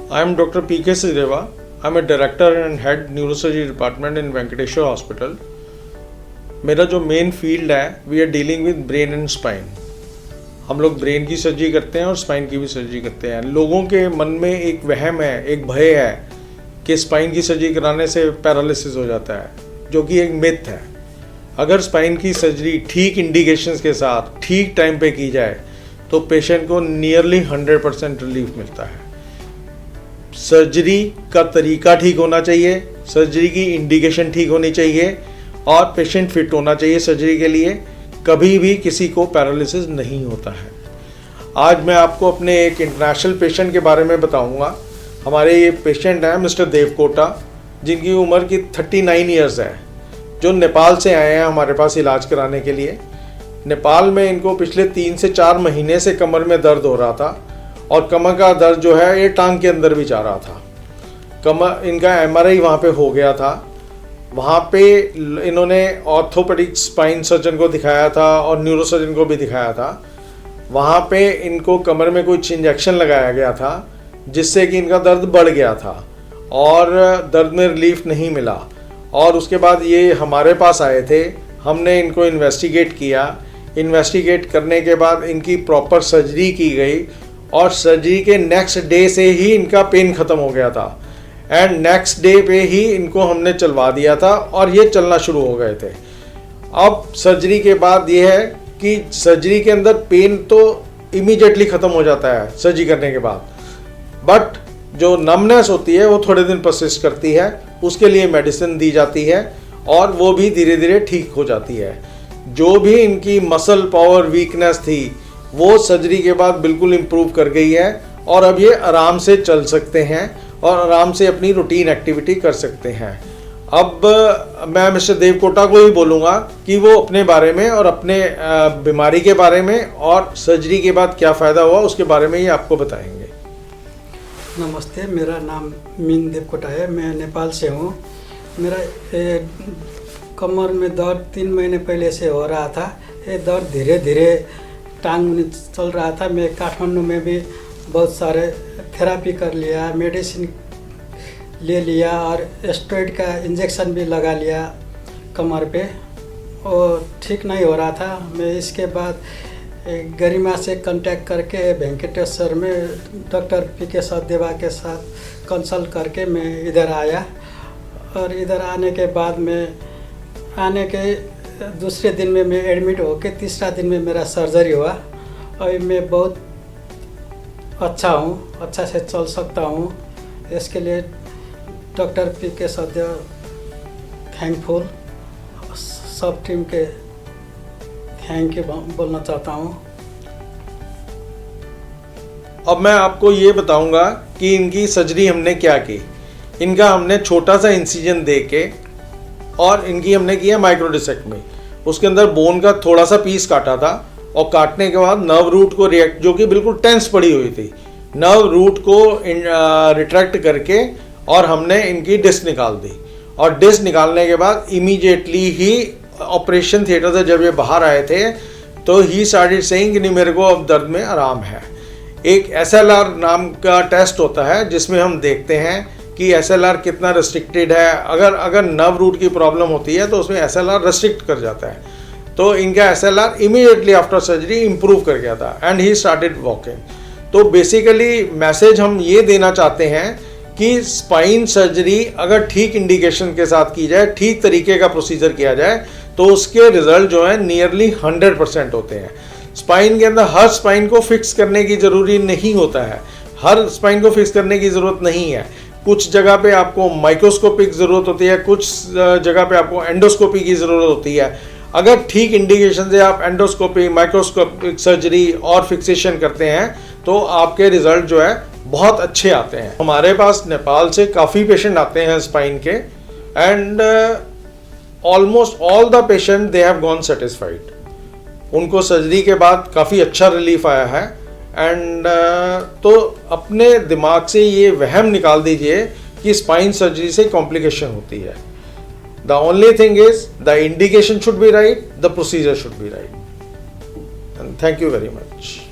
I am Dr. P.K. Srideva. I am a director and head neurosurgery department in Venkateshwar Hospital. मेरा जो main field है we are dealing with brain and spine. हम लोग brain की surgery करते हैं और स्पाइन की भी सर्जरी करते हैं. लोगों के मन में एक वहम है, एक भय है कि स्पाइन की सर्जरी कराने से पैरालिसिस हो जाता है, जो कि एक मिथ है. अगर स्पाइन की सर्जरी ठीक इंडिकेशंस के साथ ठीक टाइम पे की जाए तो पेशेंट को नियरली 100% रिलीफ मिलता है. सर्जरी का तरीका ठीक होना चाहिए, सर्जरी की इंडिकेशन ठीक होनी चाहिए और पेशेंट फिट होना चाहिए सर्जरी के लिए. कभी भी किसी को पैरालिसिस नहीं होता है. आज मैं आपको अपने एक इंटरनेशनल पेशेंट के बारे में बताऊंगा. हमारे ये पेशेंट हैं मिस्टर देवकोटा, जिनकी उम्र की 39 ईयर्स है, जो नेपाल से आए हैं हमारे पास इलाज कराने के लिए. नेपाल में इनको पिछले 3 से 4 महीने से कमर में दर्द हो रहा था और कमर का दर्द जो है ये टांग के अंदर भी जा रहा था. कमर इनका MRI वहाँ पे हो गया था. वहाँ पे इन्होंने ऑर्थोपेडिक स्पाइन सर्जन को दिखाया था और न्यूरोसर्जन को भी दिखाया था. वहाँ पे इनको कमर में कुछ इंजेक्शन लगाया गया था जिससे कि इनका दर्द बढ़ गया था और दर्द में रिलीफ नहीं मिला. और उसके बाद ये हमारे पास आए थे. हमने इनको इन्वेस्टिगेट किया. इन्वेस्टिगेट करने के बाद इनकी प्रॉपर सर्जरी की गई और सर्जरी के नेक्स्ट डे से ही इनका पेन ख़त्म हो गया था एंड नेक्स्ट डे पे ही इनको हमने चलवा दिया था और ये चलना शुरू हो गए थे. अब सर्जरी के बाद ये है कि सर्जरी के अंदर पेन तो इमीडिएटली ख़त्म हो जाता है सर्जरी करने के बाद, बट जो नमनेस होती है वो थोड़े दिन परसिस्ट करती है. उसके लिए मेडिसिन दी जाती है और वो भी धीरे धीरे ठीक हो जाती है. जो भी इनकी मसल पावर वीकनेस थी वो सर्जरी के बाद बिल्कुल इम्प्रूव कर गई है और अब ये आराम से चल सकते हैं और आराम से अपनी रूटीन एक्टिविटी कर सकते हैं. अब मैं मिस्टर देवकोटा को ही बोलूँगा कि वो अपने बारे में और अपने बीमारी के बारे में और सर्जरी के बाद क्या फ़ायदा हुआ उसके बारे में ही आपको बताएंगे. नमस्ते, मेरा नाम मीन देवकोटा है. मैं नेपाल से हूँ. मेरा कमर में दर्द 3 महीने पहले से हो रहा था. ये दर्द धीरे धीरे टांग में चल रहा था. मैं काठमांडू में भी बहुत सारे थेरापी कर लिया, मेडिसिन ले लिया और स्टेरॉइड का इंजेक्शन भी लगा लिया कमर पे, और ठीक नहीं हो रहा था. मैं इसके बाद गरिमा से कांटेक्ट करके वेंकटेश्वर में डॉक्टर पीके सचदेवा के साथ कंसल्ट करके मैं इधर आया. और इधर आने के बाद मैं आने के दूसरे दिन में मैं एडमिट होके तीसरा दिन में मेरा सर्जरी हुआ. अभी मैं बहुत अच्छा हूँ, अच्छा से चल सकता हूँ. इसके लिए डॉक्टर पीके सचदेवा थैंकफुल, सब टीम के थैंक यू बोलना चाहता हूँ. अब मैं आपको ये बताऊंगा कि इनकी सर्जरी हमने क्या की. इनका हमने छोटा सा इंसिजन दे के और इनकी हमने किया माइक्रोडिसेक्टमी. उसके अंदर बोन का थोड़ा सा पीस काटा था और काटने के बाद नर्व रूट को रिएक्ट, जो कि बिल्कुल टेंस पड़ी हुई थी, नर्व रूट को रिट्रैक्ट करके और हमने इनकी डिस्क निकाल दी. और डिस्क निकालने के बाद इमीडिएटली ही ऑपरेशन थिएटर से जब ये बाहर आए थे तो ही स्टार्टेड सेइंग कि नहीं, मेरे को अब दर्द में आराम है. एक SLR नाम का टेस्ट होता है जिसमें हम देखते हैं कि SLR कितना रेस्ट्रिक्टेड है. अगर नर्व रूट की प्रॉब्लम होती है तो उसमें SLR रेस्ट्रिक्ट कर जाता है. तो इनका SLR immediately after surgery improve कर गया था एंड ही स्टार्टेड वॉकिंग. तो बेसिकली मैसेज हम ये देना चाहते हैं कि स्पाइन सर्जरी अगर ठीक इंडिकेशन के साथ की जाए, ठीक तरीके का प्रोसीजर किया जाए तो उसके रिजल्ट जो है नियरली 100% होते हैं. स्पाइन के अंदर हर स्पाइन को फिक्स करने की ज़रूरी नहीं होता है. हर स्पाइन को फिक्स करने की ज़रूरत नहीं है. कुछ जगह पे आपको माइक्रोस्कोपिक ज़रूरत होती है, कुछ जगह पे आपको एंडोस्कोपी की ज़रूरत होती है. अगर ठीक इंडिकेशन से आप एंडोस्कोपी, माइक्रोस्कोपिक सर्जरी और फिक्सेशन करते हैं तो आपके रिजल्ट जो है बहुत अच्छे आते हैं. हमारे पास नेपाल से काफ़ी पेशेंट आते हैं स्पाइन के and almost all the patient they have gone satisfied. उनको सर्जरी के बाद काफ़ी अच्छा रिलीफ आया है एंड तो अपने दिमाग से ये वहम निकाल दीजिए कि स्पाइन सर्जरी से कॉम्प्लिकेशन होती है. The only thing is the indication should be right, the procedure should be right. And thank you very much.